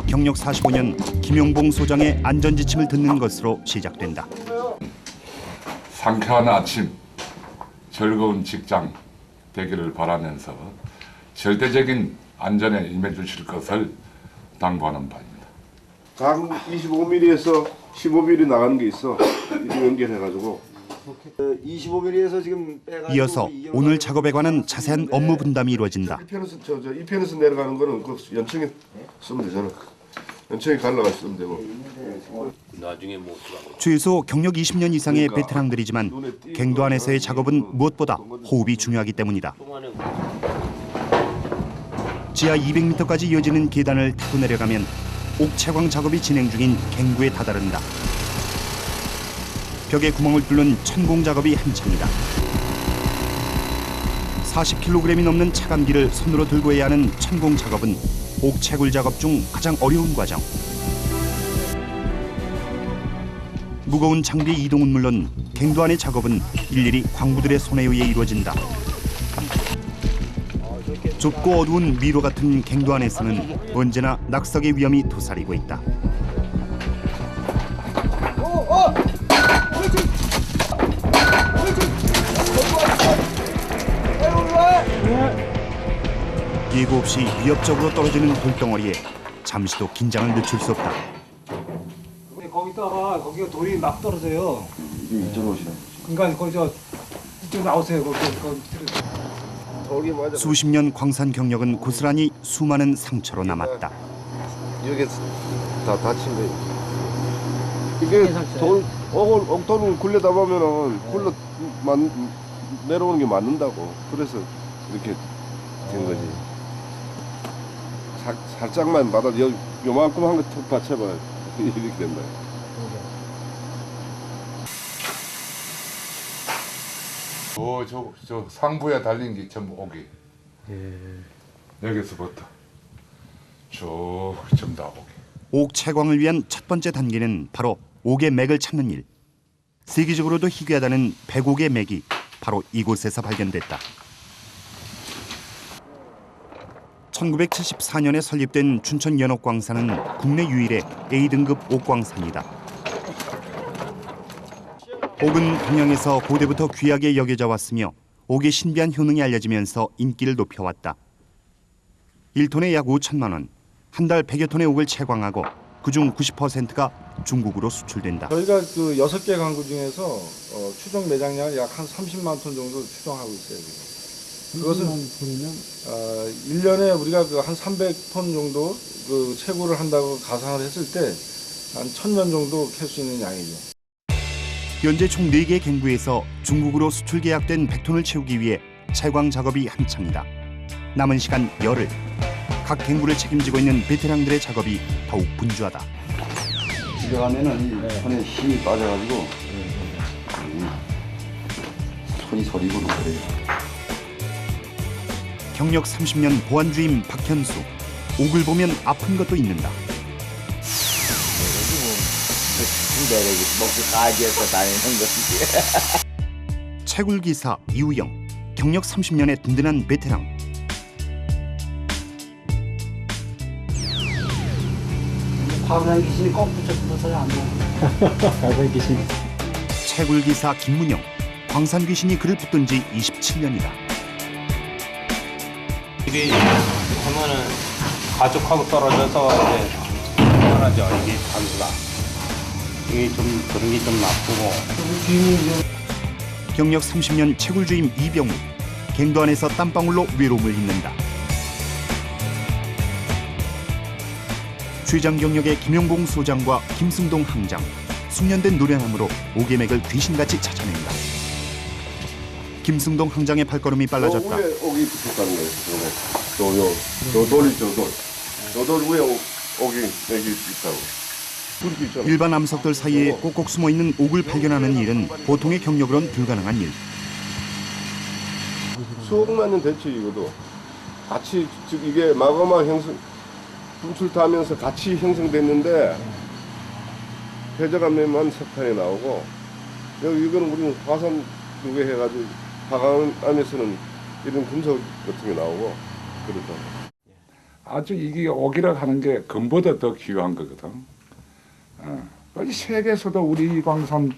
경력 45년 김용봉 소장의 안전지침을 듣는 것으로 시작된다. 상쾌한 아침, 즐거운 직장 되기를 바라면서 절대적인 안전에 임해 주실 것을 당부하는 바입니다. 강 25mm에서 15mm 나가는 게 있어. 이거 연결해가지고. 25mm에서 지금 빼가지고 이어서 오늘 작업에 관한 자세한 업무 분담이 이루어진다. 이 편에서 내려가는 거는 그 연청에 쓰면 되잖아. 연청에 갈라가 쓰면 되고. 나중에 뭐 최소 경력 20년 이상의 베테랑들이지만 갱도 안에서의 작업은 무엇보다 호흡이 중요하기 때문이다. 지하 200m까지 이어지는 계단을 타고 내려가면 옥채광 작업이 진행 중인 갱구에 다다른다. 벽에 구멍을 뚫는 천공 작업이 한창이다. 40kg이 넘는 차감기를 손으로 들고 해야 하는 천공 작업은 옥채굴 작업 중 가장 어려운 과정. 무거운 장비 이동은 물론 갱도 안의 작업은 일일이 광부들의 손에 의해 이루어진다. 좁고 어두운 미로 같은 갱도 안에서는 언제나 낙석의 위험이 도사리고 있다. 예고 없이 위협적으로 떨어지는 돌덩어리에 잠시도 긴장을 늦출 수 없다. 거기다가 거기가 돌이 막 떨어져요. 이쪽으로 오시네. 그러니까 거기 이쪽 나오세요. 거기 저기 맞아. 수십 년 광산 경력은 고스란히 수많은 상처로 남았다. 여기 다 다친 거. 이게 옥돌을 굴려다 보면은 내려오는 게 맞는다고. 그래서 이렇게 된 거지. 살짝만 받아 요만큼 한 거 툭 받쳐봐. 이렇게 된다. 저 상부에 달린 게 전부 옥이. 여기서부터 쭉 전부 다 옥이. 옥 채광을 위한 첫 번째 단계는 바로 옥의 맥을 찾는 일. 세계적으로도 희귀하다는 백옥의 맥이 바로 이곳에서 발견됐다. 1974년에 설립된 춘천 연옥광산은 국내 유일의 A등급 옥광산이다. 옥은 동양에서 고대부터 귀하게 여겨져 왔으며 옥의 신비한 효능이 알려지면서 인기를 높여왔다. 1톤에 약 5천만 원, 한 달 100여 톤의 옥을 채광하고 그중 90%가 중국으로 수출된다. 저희가 그 6개 강구 중에서 추정 매장량을 약 한 30만 톤 정도 추정하고 있어요. 지금. 그것은 1년에 우리가 그 한 300톤 정도 그 채굴을 한다고 가상을 했을 때 한 1000년 정도 캘 수 있는 양이죠. 현재 총 4개 갱구에서 중국으로 수출 계약된 100톤을 채우기 위해 채광 작업이 한창이다. 남은 시간 열흘. 각 갱구를 책임지고 있는 베테랑들의 작업이 더욱 분주하다. 집에 가면은 이 손에 힘이 빠져가지고 손이 서리고 그래요. 경력 30년 보안주임 박현수. 옥을 보면 아픈 것도 있는다. 먹고 가지에서 다니는 거지. 채굴기사 이우영. 경력 30년의 든든한 베테랑. 과거의 귀신이 꼭 붙어서야 안 돼. 과거의 귀신. 채굴기사 김문영. 광산 귀신이 그를 붙든 지 27년이다. 이게 하면은 가족하고 떨어져서 이제 편하죠. 이게 감수가 이게 좀 그런 게 좀 나쁘고. 경력 30년 채굴주임 이병우. 갱도 안에서 땀방울로 외로움을 잊는다. 최장 경력의 김용봉 소장과 김승동 항장. 숙련된 노련함으로 옥의 맥을 귀신같이 찾아낸다. 김승동 항장의 발걸음이 빨라졌다. 위에 옥이 붙었다는 거예요. 돌 있죠, 돌. 저돌 위에 옥이 맥이 있다고. 일반 암석들 사이에 꼭꼭 숨어있는 옥을 발견하는 일은 보통의 경력으론 불가능한 일. 수억만 년 됐지 이거도. 같이 즉 이게 마그마 분출타면서 같이 형성됐는데 회적암면만 석탄이 나오고 여기 이거는 우리는 화산 두개 해가지고 화강 안에서는 이런 금속 같은 게 나오고 그렇다. 아주 이게 옥이라고 하는 게 금보다 더 귀한 거거든. 이 세계에서도 우리 광산처럼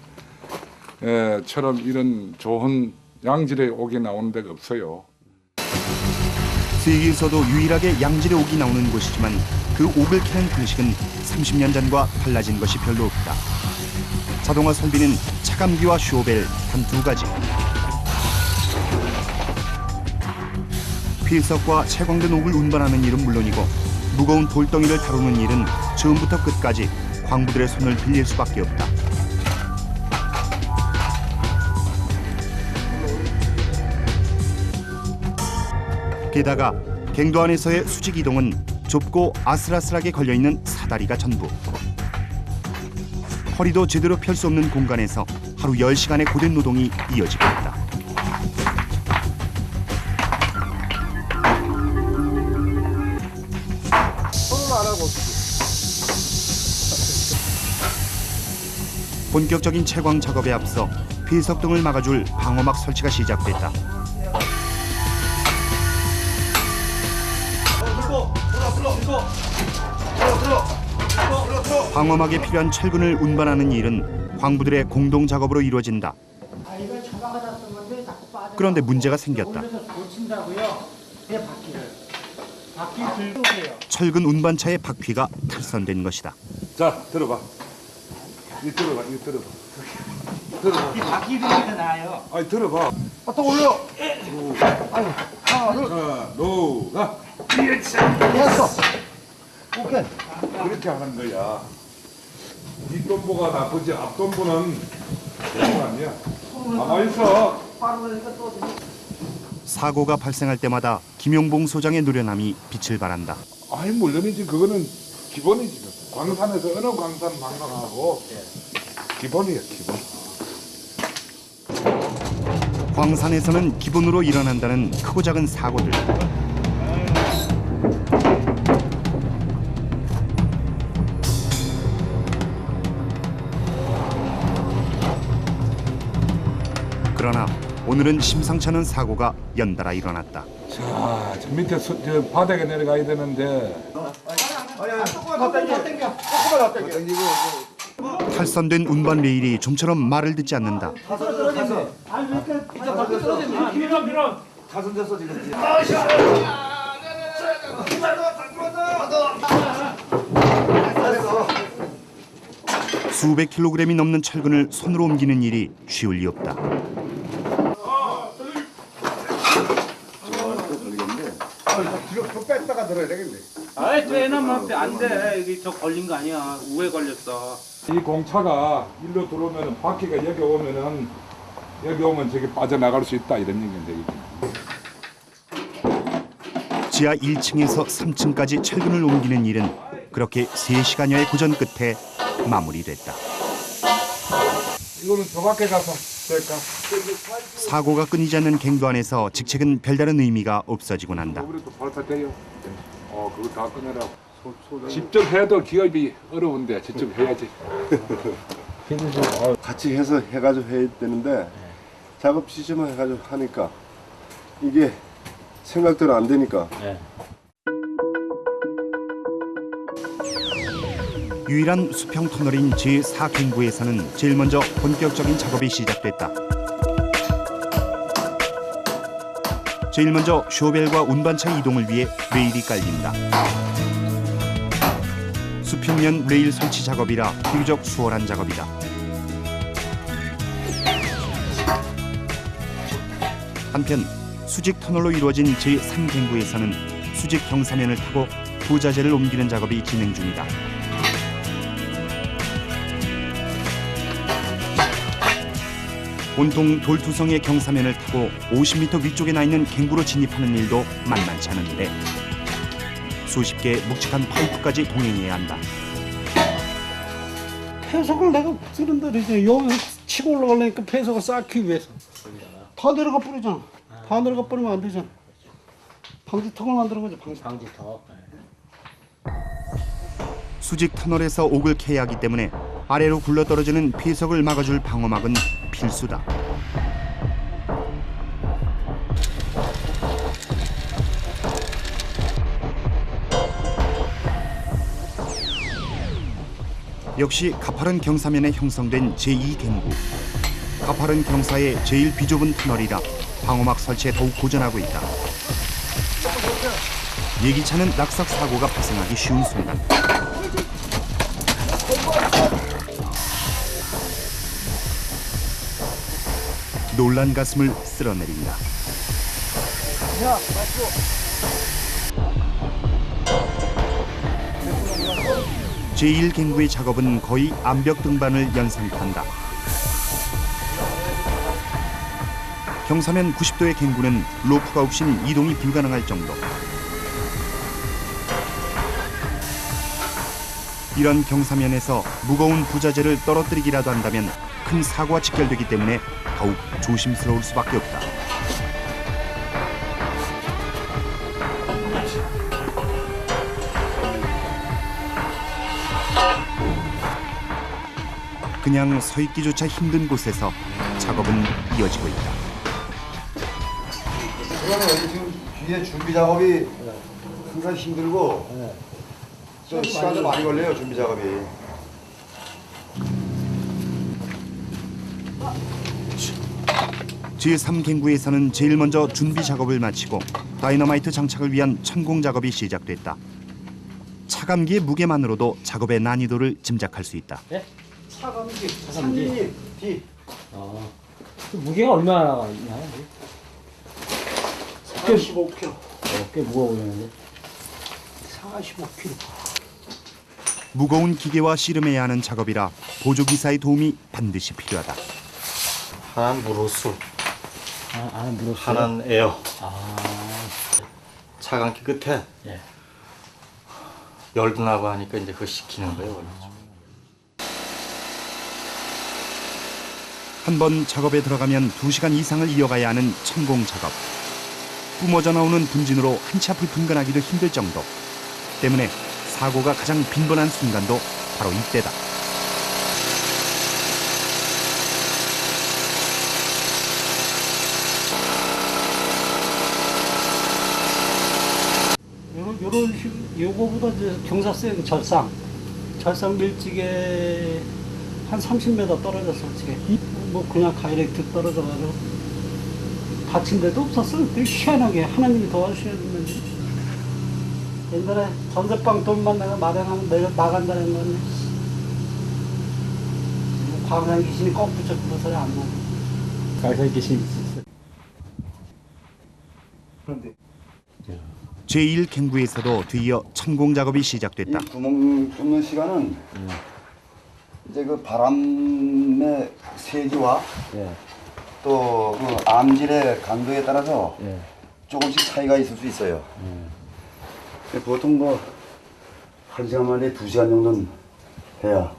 이런 좋은 양질의 옥이 나오는 데가 없어요. 세계에서도 유일하게 양질의 옥이 나오는 곳이지만 그 옥을 캐는 방식은 30년 전과 달라진 것이 별로 없다. 자동화 설비는 차감기와 쇼벨 단 2가지. 필석과 채광된 옥을 운반하는 일은 물론이고 무거운 돌덩이를 다루는 일은 처음부터 끝까지 광부들의 손을 빌릴 수밖에 없다. 게다가 갱도 안에서의 수직 이동은 좁고 아슬아슬하게 걸려있는 사다리가 전부. 허리도 제대로 펼 수 없는 공간에서 하루 10시간의 고된 노동이 이어지고 있다. 본격적인 채광 작업에 앞서 폐석 등을 막아줄 방어막 설치가 시작됐다. 방어막에 필요한 철근을 운반하는 일은 광부들의 공동 작업으로 이루어진다. 그런데 문제가 생겼다. 철근 운반차의 바퀴가 탈선된 것이다. 자, 들어봐. 이 들어봐. 이 바퀴 들는 게 나아요. 아니 들어봐. 또 올려. 자, 놓아. 됐어. 오케이. 그렇게 하는 거야. 뒷돈보가 나쁘지 앞돈보는 그런 거 아니야. 가만히 있어. 사고가 발생할 때마다 김용봉 소장의 노련함이 빛을 발한다. 아니 물론이지. 그거는 기본이지. 광산에서 어느 광산 방문하고 기본이야, 기본. 광산에서는 기본으로 일어난다는 크고 작은 사고들. 그러나 오늘은 심상치 않은 사고가 연달아 일어났다. 자, 저 밑에 저 바닥에 내려가야 되는데. 탈선된 운반 레일이 좀처럼 말을 듣지 않는다. 수백 킬로그램이 넘는 철근을 손으로 옮기는 일이 쉬울 리 없다. 뺐다가 들어야 되겠네. 아이 쟤는 안돼. 여기 저 걸린 거 아니야. 우에 걸렸어. 이 공차가 일로 들어오면 바퀴가 여기 오면은 여기 오면 저기 빠져나갈 수 있다 이런 얘기인데 이게. 지하 1층에서 3층까지 철근을 옮기는 일은 그렇게 3시간여의 고전 끝에 마무리됐다. 이거는 저 밖에 가서 될까? 사고가 끊이지 않는 갱도 안에서 직책은 별다른 의미가 없어지고 난다. 우리도 발사 때려. 그거 다 끊으라고. 직접 해도 기업이 어려운데 직접 해야지. 같이 해서 해가지고 해야 되는데 작업 시점을 해가지고 하니까 이게 생각대로 안 되니까. 유일한 수평 터널인 제4갱구에서는 제일 먼저 본격적인 작업이 시작됐다. 제일 먼저 쇼벨과 운반차 이동을 위해 레일이 깔린다. 수평면 레일 설치 작업이라 비교적 수월한 작업이다. 한편 수직 터널로 이루어진 제3갱구에서는 수직 경사면을 타고 부자재를 옮기는 작업이 진행 중이다. 온통 돌투성의 경사면을 타고 50m 위쪽에 나 있는 갱구로 진입하는 일도 만만치 않은데 수십 개의 묵직한 파이프까지 동행해야 한다. 폐석을 내가 쓰는데 이제 여기서 치고 올라가려니까 폐석을 쌓기 위해서 다 내려가 버리잖아. 다 내려가 버리면 안 되잖아. 방지턱을 만드는 거지. 방지턱. 수직 터널에서 옥을 캐야 하기 때문에 아래로 굴러떨어지는 폐석을 막아줄 방어막은 필수다. 역시 가파른 경사면에 형성된 제2갱구. 가파른 경사의 제일 비좁은 터널이라 방어막 설치에 더욱 고전하고 있다. 예기치 않은 낙석 사고가 발생하기 쉬운 순간. 놀란 가슴을 쓸어내린다. 제1갱구의 작업은 거의 암벽 등반을 연상한다. 경사면 90도의 갱구는 로프가 없인 이동이 불가능할 정도. 이런 경사면에서 무거운 부자재를 떨어뜨리기라도 한다면 큰 사고와 직결되기 때문에 더욱 조심스러울 수밖에 없다. 그냥 서 있기조차 힘든 곳에서 작업은 이어지고 있다. 그러면 여기 지금 뒤에 준비 작업이 항상 힘들고 또 시간도 많이 걸려요, 준비 작업이. 제3갱구에서는 제일 먼저 준비 작업을 마치고 다이너마이트 장착을 위한 천공 작업이 시작됐다. 차감기의 무게만으로도 작업의 난이도를 짐작할 수 있다. 차감기. 차감기. 뒤. 그 무게가 얼마나 있냐? 45kg. 꽤 무거워 보이는데. 45kg. 무거운 기계와 씨름해야 하는 작업이라 보조기사의 도움이 반드시 필요하다. 하나는 무로수, 하나 물었어요. 하나는 에어. 아, 차감기 끝에 예. 열도 나고 하니까 이제 그거 식히는 거예요. 원래. 한 번 작업에 들어가면 2시간 이상을 이어가야 하는 천공 작업. 뿜어져 나오는 분진으로 한 치 앞을 분간하기도 힘들 정도. 때문에 사고가 가장 빈번한 순간도 바로 이때다. 요런 식, 요거보다 이제 경사센 절상 밀집에 한 30m 떨어졌어, 지금. 뭐 그냥 다이렉트 떨어져가지고 다친 데도 없었어. 되게 희한하게 하나님이 도와주셨는데. 옛날에 전세방 돈만 내가 마련하면 내가 나간다는 건데. 광산 귀신이 꼭 붙였던 소리 안 나네. 가서 계신 있었어요. 그런데 제1갱구에서도 뒤이어 천공 작업이 시작됐다. 이 구멍 뚫는 시간은 이제 그 바람의 세기와 예. 또 그 암질의 강도에 따라서 예. 조금씩 차이가 있을 수 있어요. 보통 뭐 1시간 만에 2시간 정도는 해야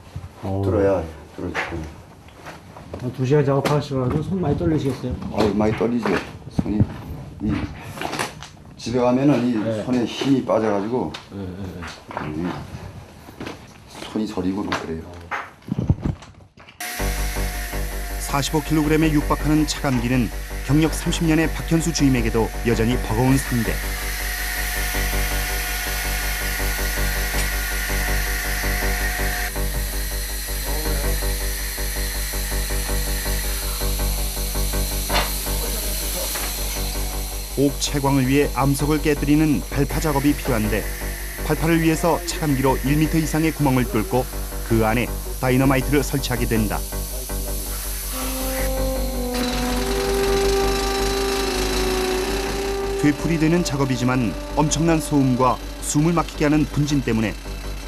뚫어야 뚫을 수 있어요. 2시간 작업하시더라도 손 많이 떨리시겠어요? 많이 떨리죠. 손이 이 집에 가면은 이 손에 힘이 빠져가지고 이 손이 저리고 막 그래요. 45kg에 육박하는 차감기는 경력 30년의 박현수 주임에게도 여전히 버거운 상대. 옥 채광을 위해 암석을 깨뜨리는 발파 작업이 필요한데 발파를 위해서 차감기로 1m 이상의 구멍을 뚫고 그 안에 다이너마이트를 설치하게 된다. 되풀이되는 작업이지만 엄청난 소음과 숨을 막히게 하는 분진 때문에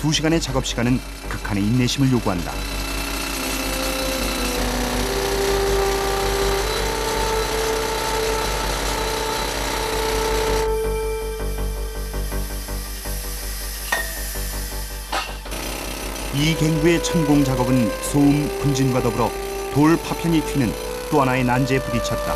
2시간의 작업 시간은 극한의 인내심을 요구한다. 이 갱구의 천공 작업은 소음, 분진과 더불어 돌 파편이 튀는 또 하나의 난제에 부딪혔다.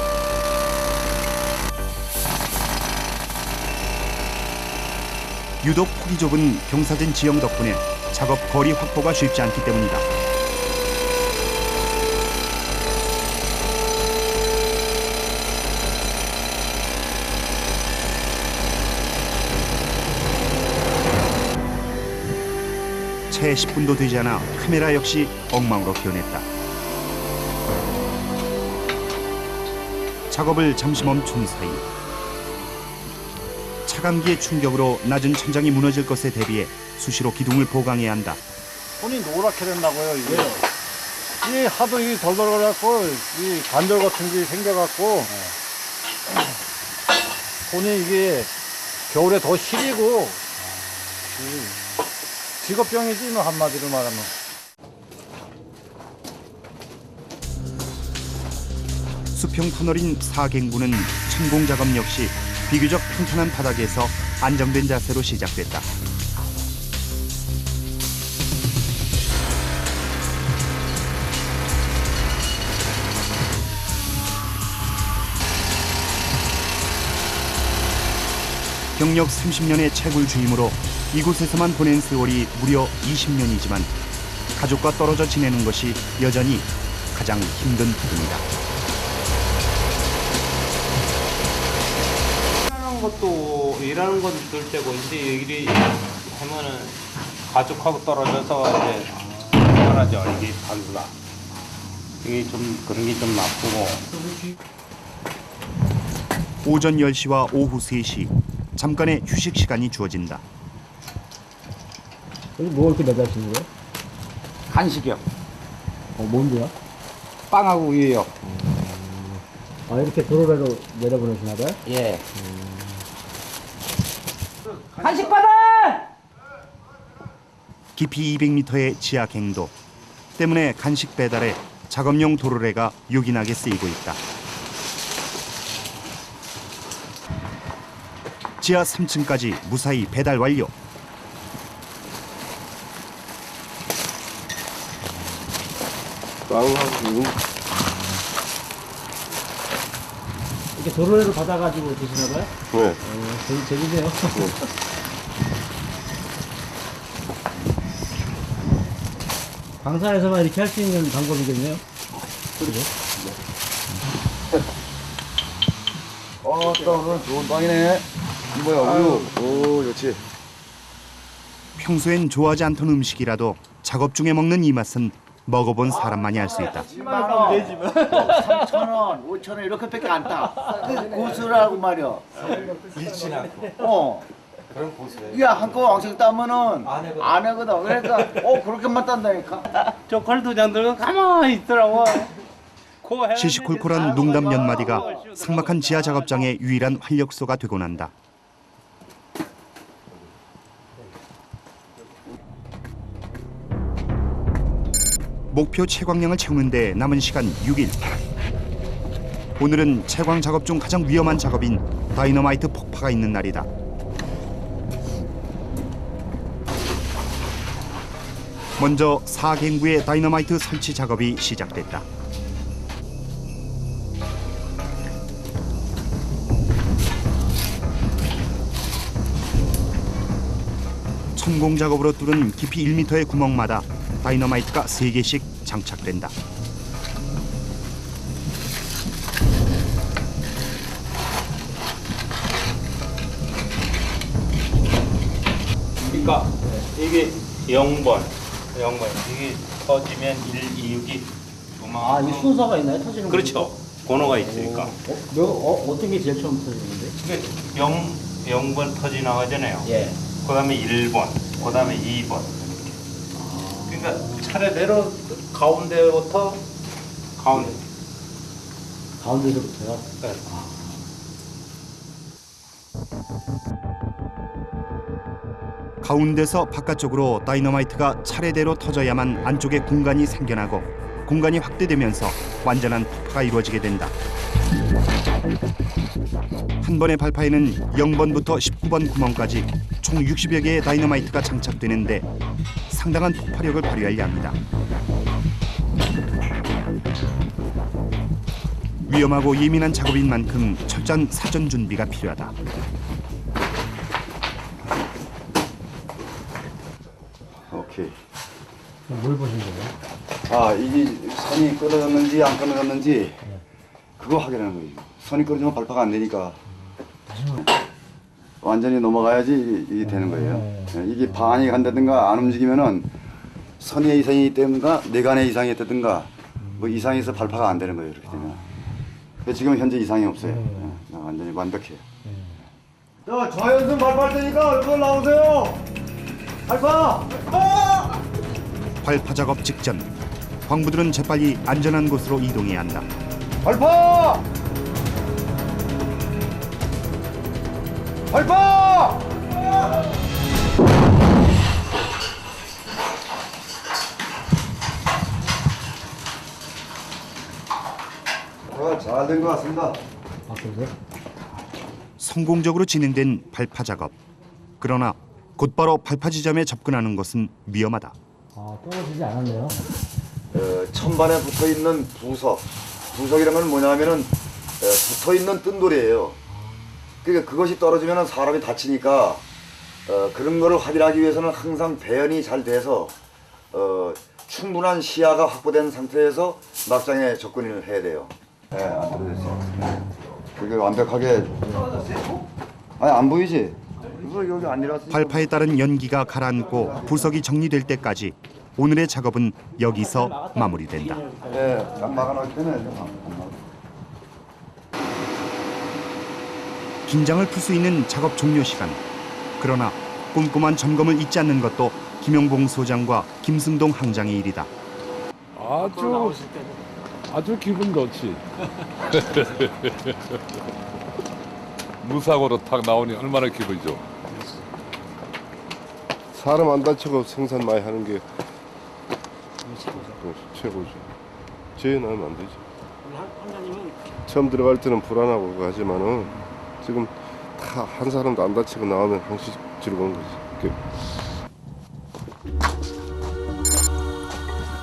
유독 폭이 좁은 경사진 지형 덕분에 작업 거리 확보가 쉽지 않기 때문이다. 채 10분도 되지 않아 카메라 역시 엉망으로 변했다. 작업을 잠시 멈춘 사이 차광기의 충격으로 낮은 천장이 무너질 것에 대비해 수시로 기둥을 보강해야 한다. 손이 노랗게 된다고요, 이게. 이 하도 이 덜덜거려갖고 이 관절 같은 게 생겨갖고 손이 이게 겨울에 더 시리고 직업병이지 뭐 한마디로 말하면. 수평 터널인 사갱구는 천공 작업 역시 비교적 평탄한 바닥에서 안정된 자세로 시작됐다. 경력 30년의 채굴 주임으로 이곳에서만 보낸 세월이 무려 20년이지만 가족과 떨어져 지내는 것이 여전히 가장 힘든 부분이다. 일하는 건 늘 때고 이제 일이 하면은 가족하고 떨어져서 이제 편하죠. 이게 하기가 이게 좀 그런 게 좀 나쁘고. 오전 10시와 오후 3시 잠깐의 휴식 시간이 주어진다. 여기 뭐 이렇게 매달리시는 거예요? 간식이요. 뭔데요? 빵하고 우유요. 아, 이렇게 도로로 내려보내시나 봐요? 예. 간식 받아! 깊이 200m의 지하 갱도 때문에 간식 배달에 작업용 도로래가 요긴하게 쓰이고 있다. 지하 3층까지 무사히 배달 완료. 빵하고 이렇게 도로로 받아가지고 드시나 봐요? 네. 재밌네요. 광산에서만 이렇게 할 수 있는 방법이겠네요. 그리고 또 오늘 좋은 빵이네. 이거야, 우유. 오, 좋지. 평소엔 좋아하지 않던 음식이라도 작업 중에 먹는 이 맛은 먹어본 사람만이 알 수 있다. 3,000원, 5,000원 이렇게밖에 안 따. 그 고수라고 말이야. 잃진 않고. 그런 고수예요. 야, 한꺼번에 왕창 따면은 안 하거든. 그러니까 그렇게만 딴다니까. 저 걸도장 들고 가만히 있더라고. 시시콜콜한 농담 몇 마디가 삭막한 지하 작업장의 유일한 활력소가 되곤 한다. 목표 채광량을 채우는데 남은 시간 6일. 오늘은 채광 작업 중 가장 위험한 작업인 다이너마이트 폭파가 있는 날이다. 먼저 4갱구의 다이너마이트 설치 작업이 시작됐다. 천공 작업으로 뚫은 깊이 1m의 구멍마다 다이너마이트가 3개씩 장착된다. 그러니까 이게 0번 이게 터지면 1, 2, 6이 아, 이 순서가 있나요? 터지는 거? 그렇죠. 번호가 있으니까. 어떤 게 제일 처음 터지는데? 이게 0번 터지 나가잖아요. 예. 그다음에 1번, 그다음에 2번. 그러니까 차례대로 가운데부터 가운데서부터요? 네. 가운데서 바깥쪽으로 다이너마이트가 차례대로 터져야만 안쪽에 공간이 생겨나고 공간이 확대되면서 완전한 폭파가 이루어지게 된다. 한 번의 발파에는 0번부터 19번 구멍까지 총 60여 개의 다이너마이트가 장착되는데 상당한 폭파력을 발휘하려 합니다. 위험하고 예민한 작업인 만큼 철저한 사전 준비가 필요하다. 오케이. 뭘 보신 거예요? 아, 이게 선이 끊어졌는지 안 끊어졌는지 그거 확인하는 거예요. 선이 끊어지면 발파가 안 되니까 완전히 넘어가야지 이게 되는 거예요. 이게 반이 간다든가 안 움직이면은 선의 이상이 때문가 내간의 이상이 있다든가 뭐 이상해서 발파가 안 되는 거예요. 이렇게 되면. 근데 지금 현재 이상이 없어요. 네, 완전히 완벽해요. 자, 좌연승 발파할 테니까 얼굴 나오세요. 발파! 발파 작업 직전 광부들은 재빨리 안전한 곳으로 이동해야 한다. 발파! 발파! 잘 된 것 같습니다. 아, 그래요? 성공적으로 진행된 발파 작업. 그러나 곧바로 발파 지점에 접근하는 것은 위험하다. 아, 떨어지지 않았네요. 천반에 붙어 있는 부석이란 건 뭐냐면은 붙어 있는 뜬돌이에요. 그러니까 그것이 떨어지면 사람이 다치니까 그런 거를 확인하기 위해서는 항상 배연이 잘 돼서 충분한 시야가 확보된 상태에서 막장에 접근을 해야 돼요. 네, 안 떨어졌어요. 그게 완벽하게 아니 안 보이지? 그래서 여기 안 일어났으니까. 발파에 따른 연기가 가라앉고 부석이 정리될 때까지 오늘의 작업은 여기서 마무리된다. 네, 안 막아놓기 때문에 긴장을 풀 수 있는 작업 종료 시간. 그러나 꼼꼼한 점검을 잊지 않는 것도 김용봉 소장과 김승동 항장의 일이다. 아주 기분 좋지. 무사고로 탁 나오니 얼마나 기분이 좋아. 사람 안 다치고 생산 많이 하는 게 최고죠. 제일 나면 안 되지. 처음 들어갈 때는 불안하고 하지만은 지금 다 한 사람도 안 다치고 나오면 항시 즐거운 거지.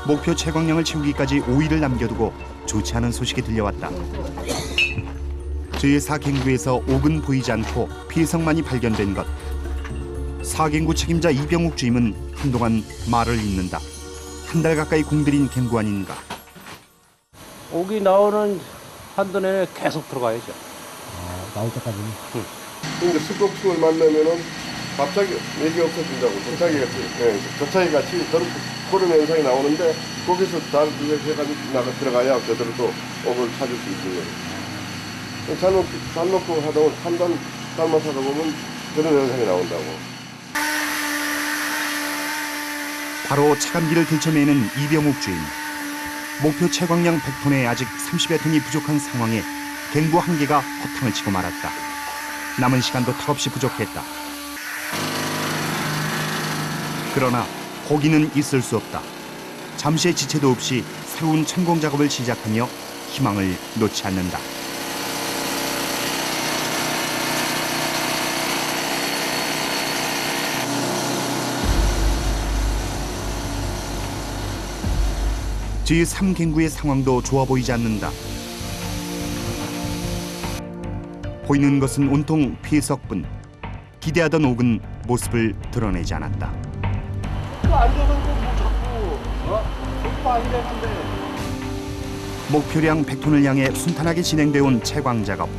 목표 채광량을 채우기까지 5일을 남겨두고 좋지 않은 소식이 들려왔다. 제4갱구에서 옥은 보이지 않고 피해성만이 발견된 것. 4갱구 책임자 이병욱 주임은 한동안 말을 잇는다. 한 달 가까이 공들인 갱구 아닌가. 옥이 나오는 한도 내에 계속 들어가야죠. 아, 나올 때까지는. 근데 습곡충을 만나면은 갑자기 맥이 없어진다고 저차기 같이 소름 현상이 나오는데 거기서 다 해가지고 들어가야 제대로 또 옥을 찾을 수 있는 거예요. 잘 놓고 하다 보면 한단 삶아서 하다 보면 그런 현상이 나온다고. 바로 차감기를 들쳐매는 이병욱 주임. 목표 채광량 100톤에 아직 30여 톤이 부족한 상황에 갱구 한 개가 허탕을 치고 말았다. 남은 시간도 턱없이 부족했다. 그러나 포기는 있을 수 없다. 잠시의 지체도 없이 새로운 천공 작업을 시작하며 희망을 놓지 않는다. 제3갱구의 상황도 좋아 보이지 않는다. 보이는 것은 온통 피해석뿐. 기대하던 옥은 모습을 드러내지 않았다. 목표량 100톤을 향해 순탄하게 진행돼 온 채광 작업.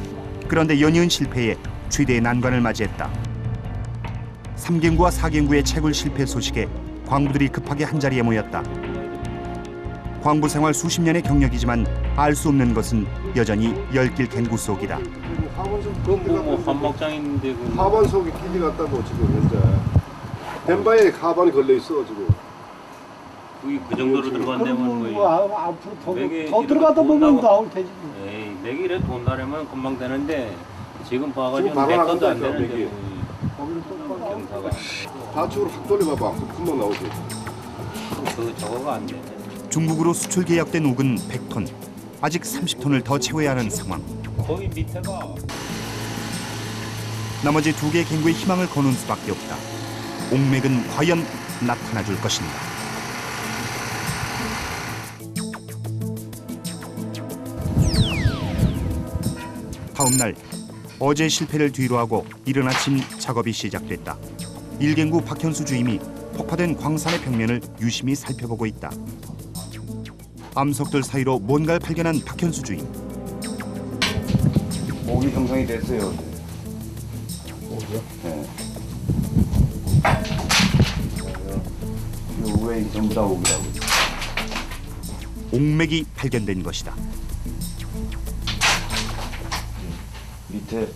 그런데 연이은 실패에 최대의 난관을 맞이했다. 3갱구와 4갱구의 채굴 실패 소식에 광부들이 급하게 한자리에 모였다. 광부 생활 수십 년의 경력이지만 알 수 없는 것은 여전히 열길 갱구 속이다. 그뭐 한막장인데 그 하반 속이 길이 같다고 지금 현재 덴바에 하반이 걸려 있어 지금. 그 정도로 들어간다면 뭐 앞으로 더 들어가다 보면 나올 테지. 에이, 내길에 돈 나려면 금방 되는데 지금 봐가지고 바로 내 것도 안 나간다니까, 되는데 맥이. 경사가 좌측으로 확 돌려봐봐. 금방 나오지. 그 저거가 안 되네. 중국으로 수출 계약된 옥은 100톤. 아직 30톤을 더 채워야 하는 상황. 거기 밑에가 나머지 두 개의 갱구의 희망을 거는 수밖에 없다. 옥맥은 과연 나타나 줄 것인가. 다음 날 어제 실패를 뒤로하고 이른 아침 작업이 시작됐다. 1갱구 박현수 주임이 폭파된 광산의 벽면을 유심히 살펴보고 있다. 암석들 사이로 뭔가를 발견한 박현수 주임. 옥이 형성이 됐어요. 옥이요? 네. 이 위에 이게 전부 다 옥이라고. 옥맥이 발견된 것이다. 밑에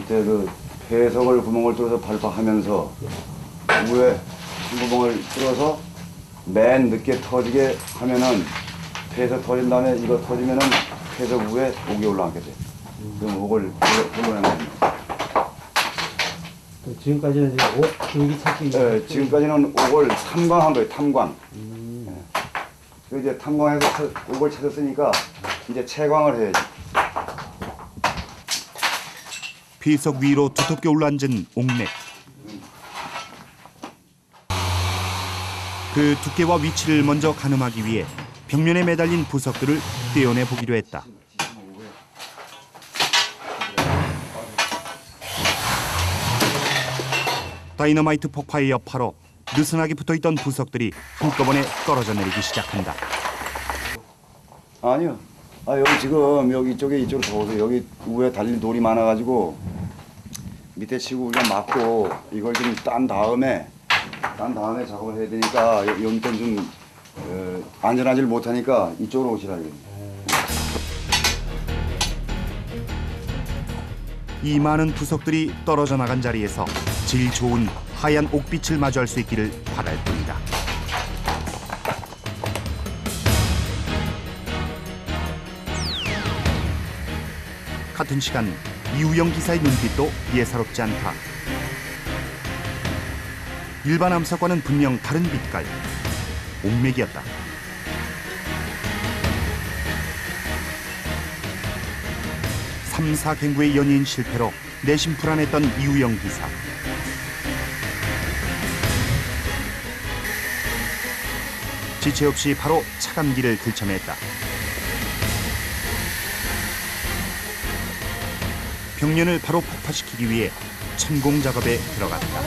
그 폐석을 구멍을 뚫어서 발파하면서 위에 구멍을 뚫어서 맨 늦게 터지게 하면은 폐석 터진 다음에 이거 터지면은 폐석 위에 옥이 올라가게 돼. 그럼 옥을 불러내는 겁니다. 지금까지는 이제 옥 줄기 찾기. 네, 지금까지는 옥을 탐광한 거예요. 탐광. 네. 그 이제 탐광해서 옥을 찾았으니까 이제 채광을 해야지. 폐석 위로 두텁게 올라앉은 옥맥. 그 두께와 위치를 먼저 가늠하기 위해 벽면에 매달린 부석들을 떼어내 보기로 했다. 다이너마이트 폭파의 여파로 느슨하게 붙어있던 부석들이 한꺼번에 떨어져 내리기 시작한다. 아니요. 여기 지금 여기 이쪽으로 더 오세요. 여기 위에 달린 돌이 많아가지고 밑에 치고 우리가 막고 이걸 좀 딴 다음에 작업을 해야 되니까 여기 밑에 좀 안전하지를 못하니까 이쪽으로 오시라고. 이 많은 부석들이 떨어져 나간 자리에서 제일 좋은 하얀 옥빛을 마주할 수 있기를 바랄 뿐이다. 같은 시간 이우영 기사의 눈빛도 예사롭지 않다. 일반 암석과는 분명 다른 빛깔, 옥맥이었다. 삼사 갱구의 연이은 실패로 내심 불안했던 이우영 기사. 지체 없이 바로 차감기를 들쳐맸다. 벽면을 바로 폭파시키기 위해 천공 작업에 들어갔다.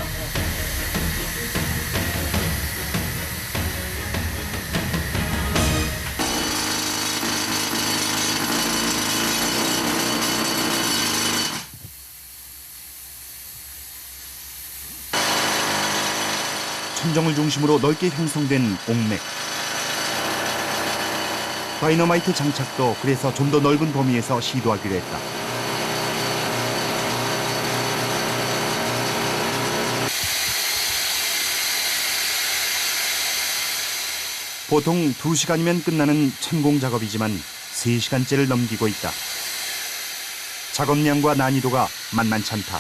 천정을 중심으로 넓게 형성된 옥맥. 다이너마이트 장착도 그래서 좀 더 넓은 범위에서 시도하기로 했다. 보통 2시간이면 끝나는 천공 작업이지만 3시간째를 넘기고 있다. 작업량과 난이도가 만만치 않다.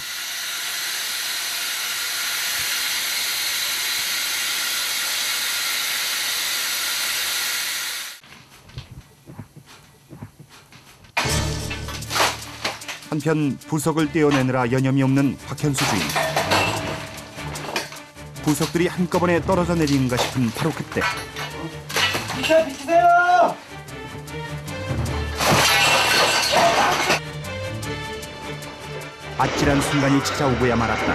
한편 부석을 떼어내느라 여념이 없는 박현수 주인. 부석들이 한꺼번에 떨어져 내리는가 싶은 바로 그때 비키세요! 아찔한 순간이 찾아오고야 말았다.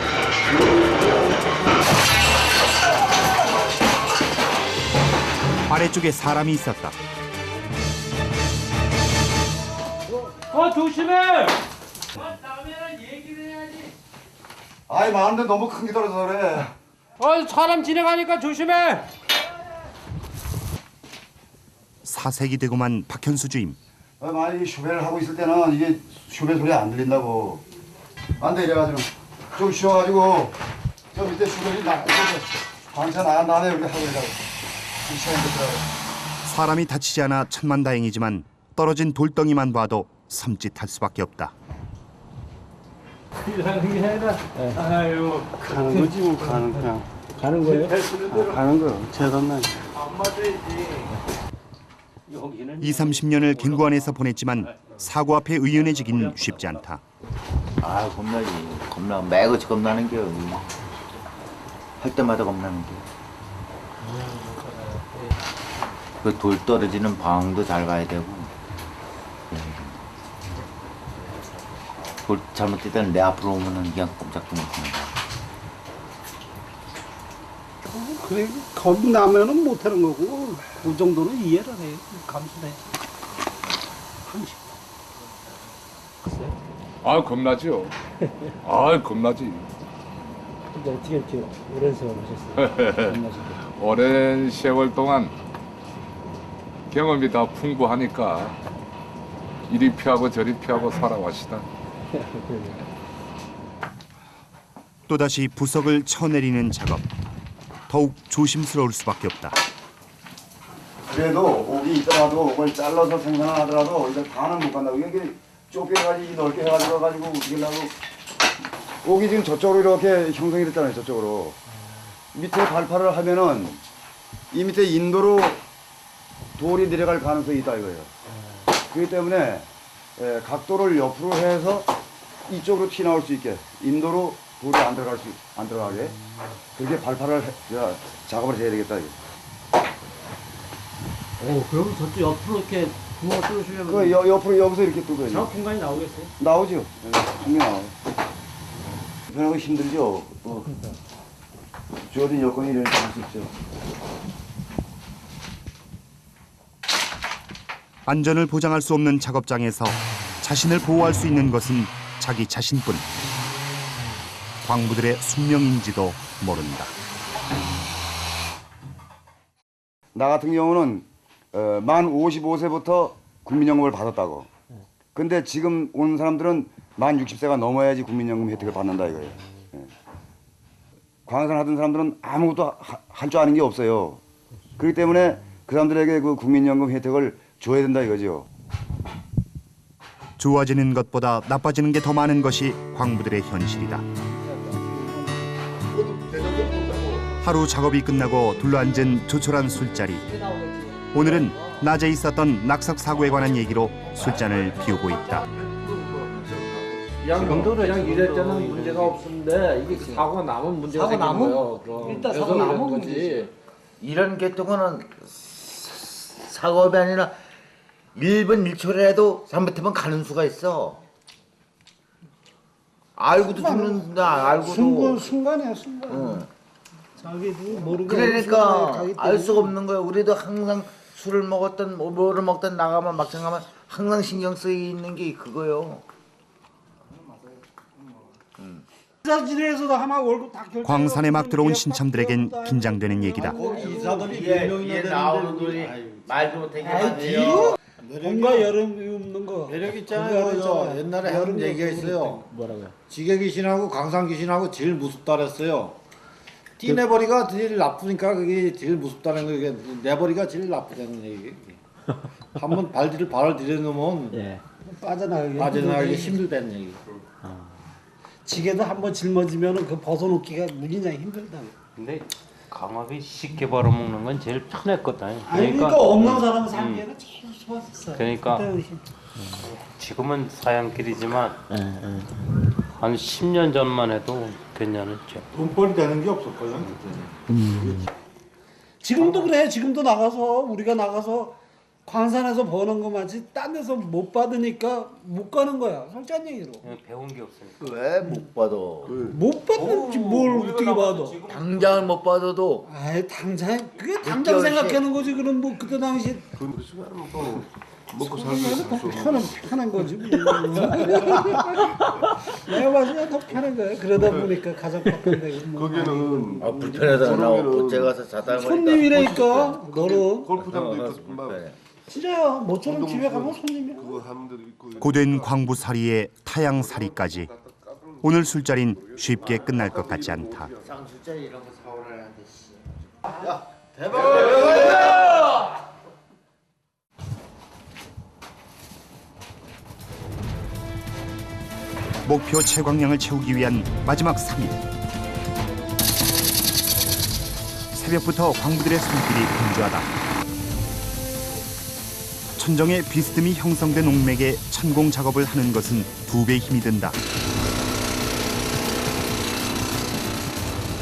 아래쪽에 사람이 있었다. 조심해! 아이 많은데 너무 큰 게 떨어져서 그래. 사람 지나가니까 조심해! 사색이 되고만 박현수 주임. 만약에 슈베를 하고 있을 때는 이게 슈베 소리 안 들린다고. 안 돼 이래가지고 좀 쉬어가지고 저 밑에 슈베이 반찬 안 나네 우리 하고 있다고. 사람이 다치지 않아 천만다행이지만 떨어진 돌덩이만 봐도 섬찟할 수밖에 없다. 아유, 가는 거지 뭐 가는 거예요? 가는 거요. 재단난. 20, 30년을 갱구 안에서 보냈지만 사고 앞에 의연해지긴 쉽지 않다. 겁나지. 겁나. 매거지 겁나는 겨. 할 때마다 겁나는 겨. 그 돌 떨어지는 방도 잘 가야 되고. 돌 잘못될 때는 내 앞으로 오면은 그냥 꼼짝도 못하는 거야. 그래 겁이 나면은 못하는 거고 그 정도는 이해를 해. 감수해. 겁나죠. 겁나지. 근데 어떻게 이렇게 오랜 세월 하셨어요? 오랜 세월 동안 경험이 다 풍부하니까 이리 피하고 저리 피하고 살아왔시다. 또다시 부석을 쳐내리는 작업. 더욱 조심스러울 수밖에 없다. 그래도 옥이 있더라도 옥을 잘라서 생산하더라도 이제 다는 못 간다고. 이게 좁혀가지고 넓게 해가지고 어떻게 하려고. 옥이 지금 저쪽으로 이렇게 형성이 됐잖아요. 저쪽으로. 밑에 발파를 하면은 이 밑에 인도로 돌이 내려갈 가능성이 있다 이거예요. 그렇기 때문에 각도를 옆으로 해서 이쪽으로 튀어나올 수 있게 인도로 돌이 안 들어가게 그렇게 발파를 작업을 해야 되겠다 이게. 그럼 저쪽 옆으로 이렇게 구멍을 뚫으시려면 그 옆으로 여기서 이렇게 뚫어야죠. 작업 공간이 나오겠어요? 나오죠. 분명히 나와요. 변하고 힘들죠. 주어진 여건이 이렇게 할 수 있죠. 안전을 보장할 수 없는 작업장에서 자신을 보호할 수 있는 것은 자기 자신뿐. 광부들의 숙명인지도 모른다. 나 같은 경우는 만 55세부터 국민연금을 받았다고. 근데 지금 온 사람들은 만 60세가 넘어야지 국민연금 혜택을 받는다 이거예요. 광산 하던 사람들은 아무것도 할 줄 아는 게 없어요. 그렇기 때문에 그 사람들에게 그 국민연금 혜택을 줘야 된다 이거죠. 좋아지는 것보다 나빠지는 게 더 많은 것이 광부들의 현실이다. 하루 작업이 끝나고 둘러앉은 조촐한 술자리. 오늘은 낮에 있었던 낙석 사고에 관한 얘기로 술잔을 비우고 있다. 그냥 이럴 때는 문제가 없는데 이게 사고 나면 문제가 사고 생기는 나면? 거예요. 그럼. 일단 그래서 사고 나면 그런 문제지. 이런 개통은 작업이 아니라 1분 1초라도 잘못하면 가는 수가 있어. 알고도 죽는다. 알고도. 순간이야 순간. 응. 자기도 모르게 그러니까 알 수가 없는 거야. 우리도 항상 술을 먹었던 뭐를 먹던 나가면 막상 가면 항상 신경 쓰이는 게 그거요. 사진에서도 아마 월급 다 결제. 광산에 막 들어온 신참들에겐 긴장되는 얘기다. 이사들이 얘 나오는 소리 말도 못하게 하네요. 봄과 여름이 없는 거. 매력 있잖아요. 옛날에 하는 얘기가 있어요. 뭐라고요? 지게 귀신하고 강산 귀신하고 제일 무섭다 그랬어요. 띠내버리가 제일 나쁘니까 그게 제일 무섭다는 거. 이게 내버리가 제일 나쁘다는 얘기. 한번 발을 들여놓으면 예. 빠져나가기 힘들다는 얘기. 지게도 한번 짊어지면은 그 벗어놓기가 무진장 힘들다. 근데 강압이 쉽게 벌어먹는 건 제일 편했거든. 아니 그러니까 없는 사람 살기에는 제일 좋았어. 그러니까 지금은 사양길이지만 한 10년 전만 해도 괜찮았죠. 돈벌이 되는 게 없었거든 그때는. 지금도 그래. 지금도 우리가 나가서 광산에서 버는 거 맞지 딴 데서 못 받으니까 못 가는 거야. 솔직한 얘기로. 배운 게 없으니까. 왜 못 받아? 못 받는지 뭘 어떻게 받아. 당장을 못 받아도 아이 당장 그게 당장 생각하는 거지. 그럼 뭐 그때 당시 먹고 살기 위해서 편한 거지. 내가 봤을 때 더 편한 거야. 그러다 보니까 가장 바쁜데. 거기는 불편하다. 나 어째 가서 자다 보니까 손님이라니까 너는. 골프장도 있고 막 진짜야. 모처럼 집에 가면 손님이야. 그거 하는 데도 있고. 고된 광부살이에 타양살이까지. 오늘 술자리는 쉽게 끝날 것 같지 않다. 쌍술자리 이런 거 사오라 하는데. 목표 채광량을 채우기 위한 마지막 3일. 새벽부터 광부들의 손길이 분주하다. 천정에 비스듬히 형성된 옥맥에 천공 작업을 하는 것은 2배 힘이 든다.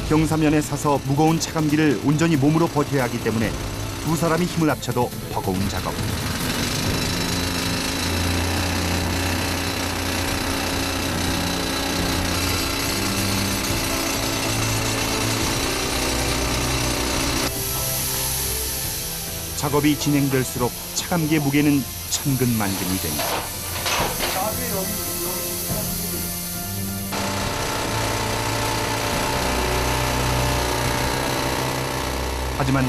경사면에 서서 무거운 차감기를 온전히 몸으로 버텨야 하기 때문에 두 사람이 힘을 합쳐도 버거운 작업. 작업이 진행될수록 차감기의 무게는 천근만근이 된다. 하지만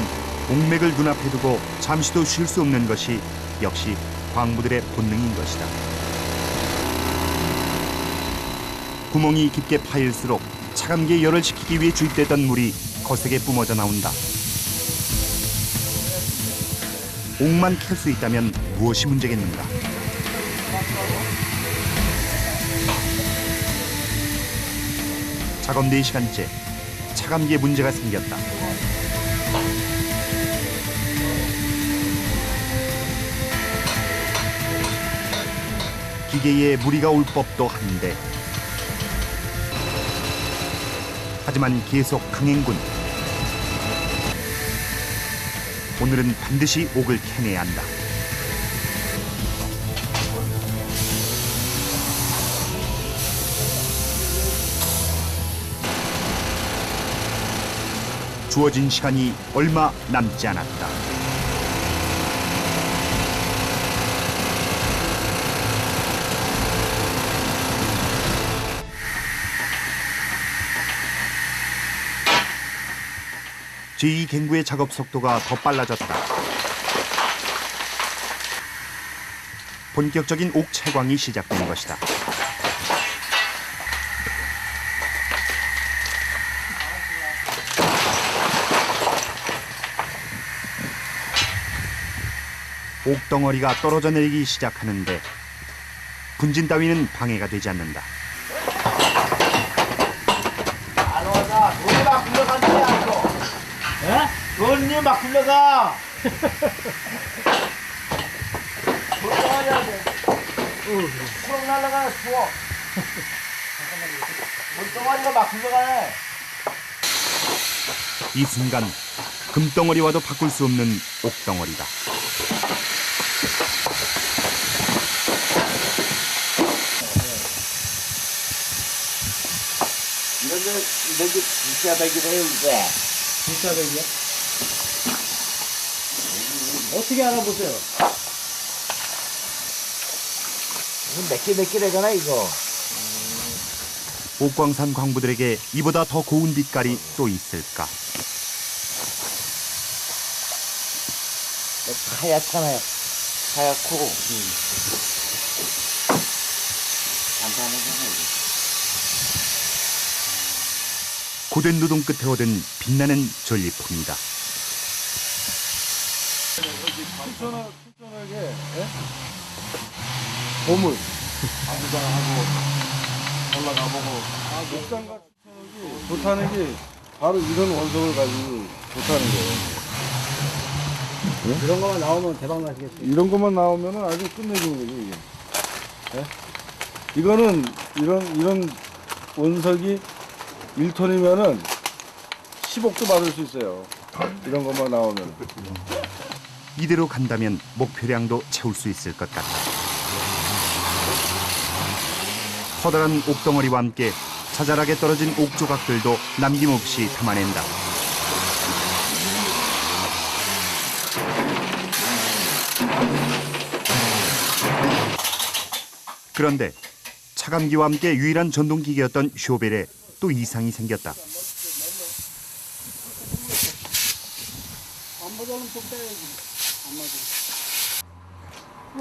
옥맥을 눈앞에 두고 잠시도 쉴 수 없는 것이 역시 광부들의 본능인 것이다. 구멍이 깊게 파일수록 차감기에 열을 식히기 위해 주입됐던 물이 거세게 뿜어져 나온다. 옥만 켤 수 있다면 무엇이 문제겠는가? 작업 4시간째 차감기에 문제가 생겼다. 기계에 무리가 올 법도 한데 하지만 계속 강행군. 오늘은 반드시 옥을 캐내야 한다. 주어진 시간이 얼마 남지 않았다. 제2갱구의 작업 속도가 더 빨라졌다. 본격적인 옥 채광이 시작된 것이다. 옥덩어리가 떨어져 내리기 시작하는데 분진 따위는 방해가 되지 않는다. 돈이 막 굴러간다 이거. 예? 돈이 막 굴러가. 돈덩어리야 돼. 수억 날라가네 수억. 돈덩어리가 막 굴러가네. 이 순간 금덩어리와도 바꿀 수 없는 옥덩어리다. 이런 게 진짜 백이래요 이제. 진짜 백이야? 어떻게 알아보세요? 무슨 몇 개래잖아 이거. 옥광산 광부들에게 이보다 더 고운 빛깔이 또 있을까? 하얗잖아요. 하얗고 간단하잖아요. 고된 노동 끝에 얻은 빛나는 전리품이다. 추천하게 예? 보물 아무장하고 올라가보고 목장과 추천하기 좋다는 게 바로 이런 원석을 가지고 좋다는 거예요. 이런 거만 나오면 대박 나시겠어요. 이런 것만 나오면은 아주 끝내주는 거죠 이게. 예? 이거는 이런 원석이 1톤이면은 10억도 받을 수 있어요. 이런 것만 나오면. 이대로 간다면 목표량도 채울 수 있을 것 같다. 커다란 옥덩어리와 함께 자잘하게 떨어진 옥조각들도 남김없이 담아낸다. 그런데 차감기와 함께 유일한 전동기계였던 쇼벨에 또 이상이 생겼다.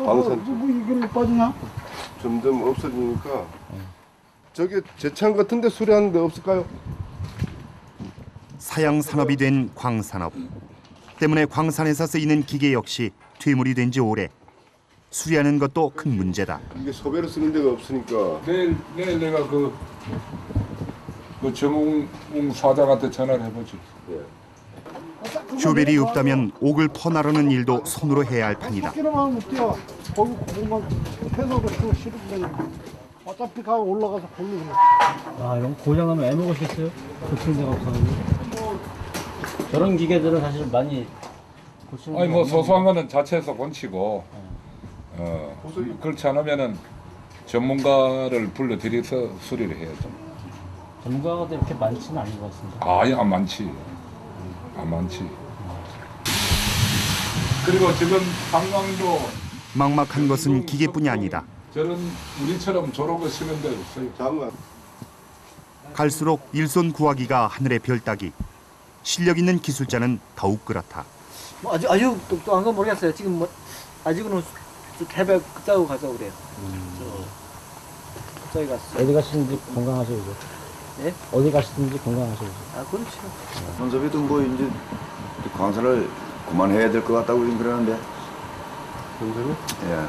방산 이걸로 빠지냐? 점점 없어지니까 저게 제창 같은데 수리하는 데 없을까요? 사양 산업이 된 광산업 때문에 광산에서 쓰이는 기계 역시 퇴물이 된 지 오래. 수리하는 것도 큰 문제다. 이게 소배로 쓰는 데가 없으니까 내일 내가 그 정웅 사장한테 전화를 해보지. 쇼벨이 없다면 옥을 퍼나르는 일도 손으로 해야 할 판이다. 끼로만 못 뛰어. 거기 고구마 해서 그거 싫으면 어차피 가 올라가서 걸로 그래. 아, 이런 고장나면 애먹으시겠어요? 고치는 데가 없어가지고. 저런 기계들은 사실 많이 고치는 아니 뭐 데가 없는 소소한 거는 자체에서 고치고 그렇지 않으면은 전문가를 불러들여서 수리를 해야죠. 전문가가 이렇게 많지는 않은 것 같습니다. 아예 안 많지. 안 많지. 그리고 지금 상황도 막막한 것은 기계뿐이 아니다. 저런 우리처럼 저런 거 쓰는 데 없어요. 잠깐 갈수록 일손 구하기가 하늘의 별 따기. 실력 있는 기술자는 더욱 그렇다. 뭐 아주 똑똑한 건 모르겠어요. 지금 뭐 아직은 태백 짜고 가자고 그래요. 저기 갔어요. 어디 가시든지 건강하셔야죠. 예? 어디 가시든지 건강하셔야죠. 아 그렇죠. 손섭이도 뭐 이제 광산을 그만해야 될 것 같다고 지금 그러는데. 현섭이? 예.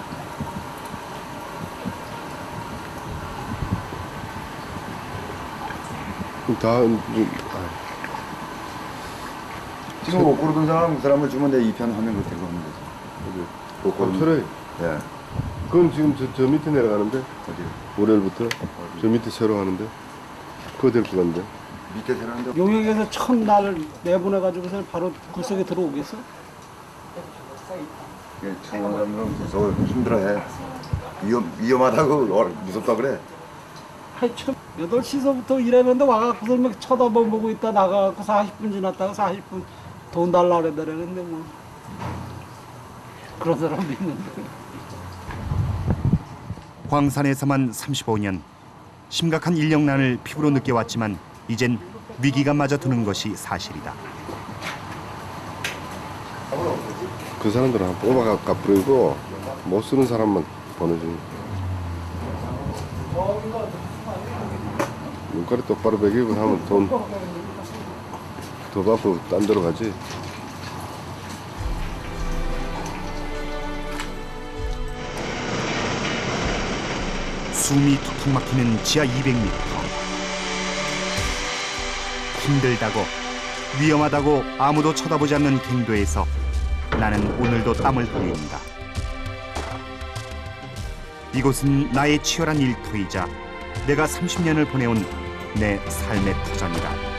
다 지금 못 고르던 사람 그 사람을 주면 내 2편 하면 그 되고 하는 거지. 못 고르는. 그래. 예. 그건 지금 저 밑에 내려가는데 어디? 월요일부터 저 밑에 새로 하는데 그거 될 것 같은데. 밑에 사는데. 용역에서 처음 나를 내보내가지고서 바로 굴속에 들어오겠어? 처음 온 사람들은 무서워 힘들어해. 위험하다고 무섭다 그래. 아이 참 8시서부터 일하는데 와갖고서 막 쳐다만 보고 있다 나가갖고 40분 지났다가 40분 돈 달라 그러더라는데 뭐 그런 사람도 있는데. 광산에서만 35년. 심각한 인력난을 피부로 느껴왔지만 이젠 위기가 마저 드는 것이 사실이다. 그 사람들은 한 뽑아가 갚으려고 못 쓰는 사람만 보내주는 눈가리 똑바로 베기고 하면 돈 더 받고 딴 데로 가지. 숨이 툭툭 막히는 지하 200m. 힘들다고 위험하다고 아무도 쳐다보지 않는 갱도에서 나는 오늘도 땀을 흘린다. 이곳은 나의 치열한 일터이자 내가 30년을 보내온 내 삶의 터전이다.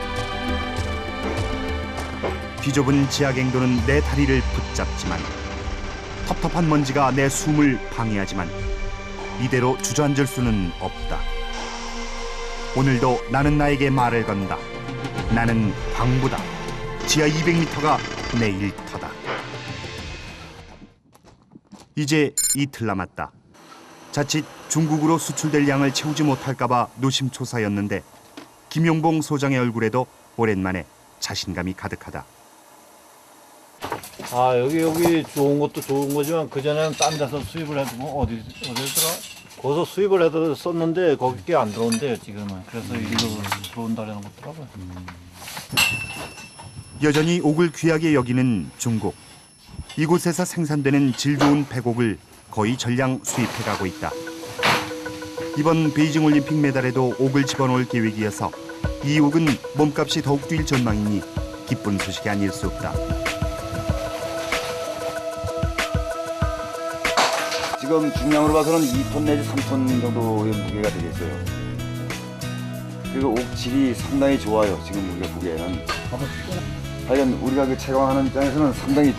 비좁은 지하갱도는 내 다리를 붙잡지만 텁텁한 먼지가 내 숨을 방해하지만 이대로 주저앉을 수는 없다. 오늘도 나는 나에게 말을 건다. 나는 광부다. 지하 200m가 내 일터다. 이제 이틀 남았다. 자칫 중국으로 수출될 양을 채우지 못할까봐 노심초사였는데 김용봉 소장의 얼굴에도 오랜만에 자신감이 가득하다. 아 여기 좋은 것도 좋은 거지만 그 전에는 딴 데서 수입을 해두면 어디더라? 거기서 수입을 해도 썼는데 거기게 안 들어온대요 지금은. 그래서 일로 들어온다는 거더라고요. 여전히 옥을 귀하게 여기는 중국. 이곳에서 생산되는 질 좋은 백옥을 거의 전량 수입해가고 있다. 이번 베이징 올림픽 메달에도 옥을 집어넣을 계획이어서 이 옥은 몸값이 더욱 뛸 전망이니 기쁜 소식이 아닐 수 없다. 지금 중량으로 봐서는 2톤 내지 3톤 정도의 무게가 되겠어요. 그리고 옥질이 상당히 좋아요. 지금 우리가 보기에는. 하여간 우리가 그 채광하는 입장에서는 상당히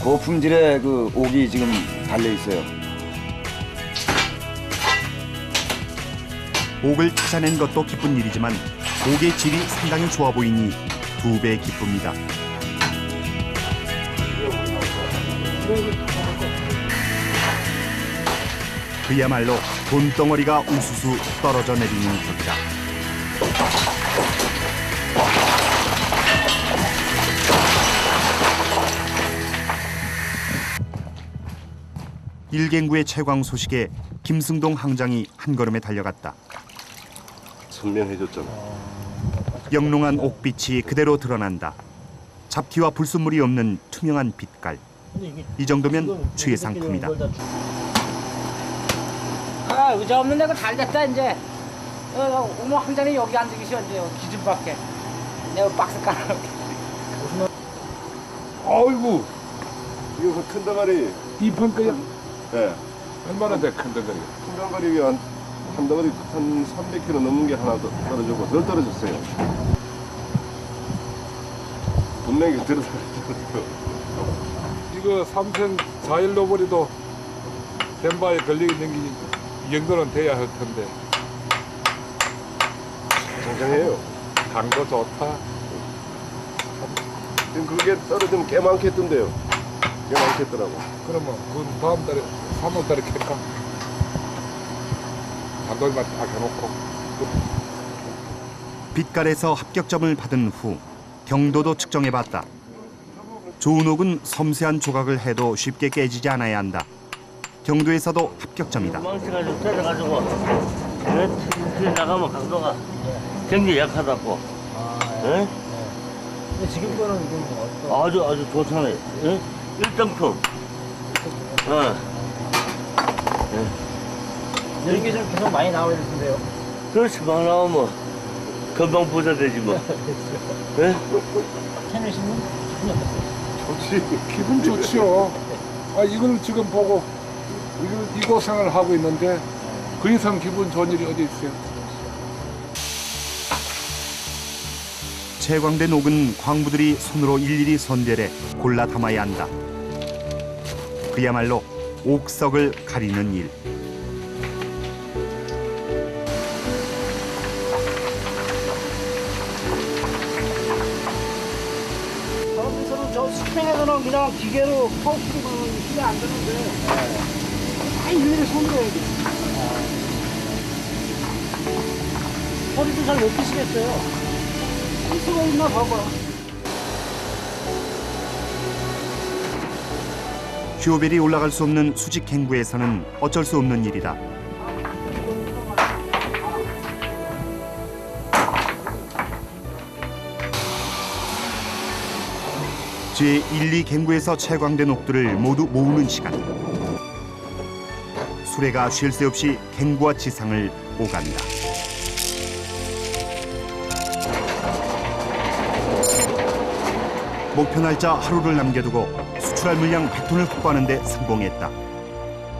고품질의 그 옥이 지금 달려 있어요. 옥을 찾아낸 것도 기쁜 일이지만 옥의 질이 상당히 좋아 보이니 2배 기쁩니다. 그야말로 돈덩어리가 우수수 떨어져 내리는 격이다. 일갱구의 채광 소식에 김승동 항장이 한 걸음에 달려갔다. 선명해졌잖아. 영롱한 옥빛이 그대로 드러난다. 잡티와 불순물이 없는 투명한 빛깔. 이 정도면 최상품이다. 아 의자 없는 데가 잘 됐다 이제. 오늘 항장이 여기 앉아 계셔 이제 기준 밖에. 내가 박스 깔아놓게. 아이고 이거 그 큰 덩어리. 2편 거야? 예. 얼마나 돼 큰 덩어리? 큰 덩어리 한 덩어리 한 300kg 넘는 게 하나 떨어지고 덜 떨어졌어요. 분명히 들어서요. 이거 3편 4일 노버리도 덴바에 걸려 있는 게 이 정도는 돼야 할 텐데. 굉장해요. 강도 좋다. 지금 그게 떨어지면 꽤 많겠던데요. 꽤 많겠더라고. 그러면 그 다음 달에 3월 달에 캘까? 단돌만 딱 해놓고. 빛깔에서 합격점을 받은 후 경도도 측정해봤다. 좋은 옥은 섬세한 조각을 해도 쉽게 깨지지 않아야 한다. 경도에서도 합격점이다. 망치가 좀 때려가지고 왜 나가면 강도가 굉장히 약하다고. 예? 근데 지금 거는 좀 어떤? 아주 좋잖아요. 예? 1등품. 이런 게 좀 계속 많이 나올 텐데요. 그렇지, 막 나오면 금방 부자되지 뭐. 예? 태민 씨는 전혀 없어요. 좋지. 기분 좋지요. 아, 이걸 지금 보고 이 고생을 하고 있는데 그 이상 기분 좋은 일이 어디 있어요? 채광된 옥은 광부들이 손으로 일일이 선별해 골라 담아야 한다. 그야말로 옥석을 가리는 일. 사람들은 저 수평에서는 그냥 기계로 퍼프리면 힘이 안 되는데 다 일일이 손으로 해야 돼. 허리도 잘 못 피시겠어요. 할 수가 있나 봐봐. 슈벨이 올라갈 수 없는 수직 행구에서는 어쩔 수 없는 일이다. 제1, 2갱구에서 채광된 옥들을 모두 모으는 시간. 수레가 쉴 새 없이 갱구와 지상을 오간다. 목표 날짜 하루를 남겨두고 수출할 물량 100톤을 확보하는 데 성공했다.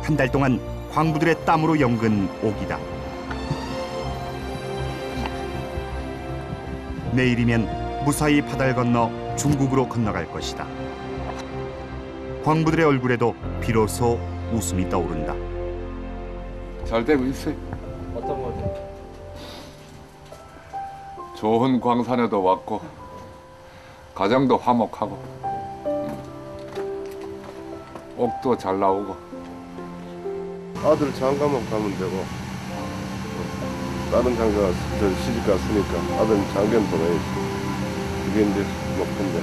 한 달 동안 광부들의 땀으로 연근 옥이다. 내일이면 무사히 바다를 건너 중국으로 건너갈 것이다. 광부들의 얼굴에도 비로소 웃음이 떠오른다. 잘 되고 있어요. 어떤 거죠? 좋은 광산에도 왔고 가정도 화목하고 옥도 잘 나오고. 아들 장가만 가면 되고 다른 장가 시집 갔으니까 아들 장견 보내야지. 그게 이제 목표인데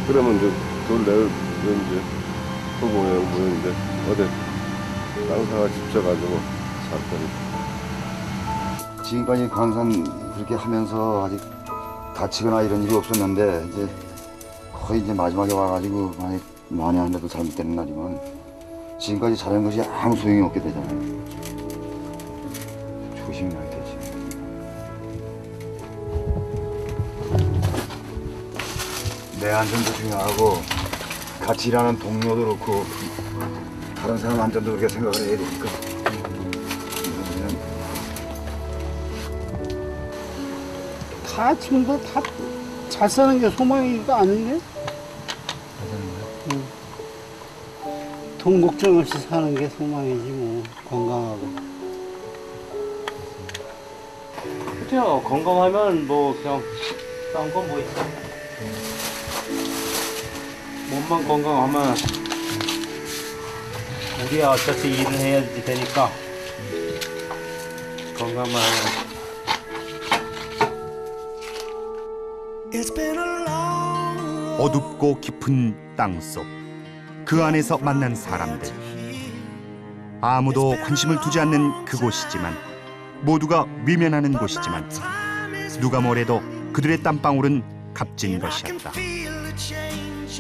그러면 이제 둘 내일 이제 부부여행 부인데 어디 땅사가 집져가지고 살 거니까. 지금까지 광산 그렇게 하면서 아직 다치거나 이런 일이 없었는데 이제 거의 이제 마지막에 와가지고 많이 하는데도 잘못되는 날이면 지금까지 잘한 것이 아무 소용이 없게 되잖아요. 조심히 해야 되지. 내 안전도 중요하고 같이 일하는 동료도 그렇고 다른 사람 안전도 그렇게 생각을 해야 되니까. 다 지금도 다 잘 사는 게 소망이가 아닌데? 응. 돈 걱정 없이 사는 게 소망이지 뭐. 건강하고. 그죠. 건강하면 뭐 그냥 딴 건 뭐 있어. 몸만 건강하면 우리야 어차피 일을 해야 되니까 건강만 하면. 어둡고 깊은 땅속, 그 안에서 만난 사람들. 아무도 관심을 두지 않는 그곳이지만, 모두가 외면하는 곳이지만, 누가 뭐래도 그들의 땀방울은 값진 것이었다.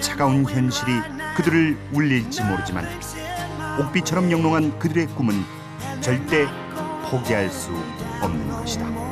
차가운 현실이 그들을 울릴지 모르지만 옥비처럼 영롱한 그들의 꿈은 절대 포기할 수 없는 것이다.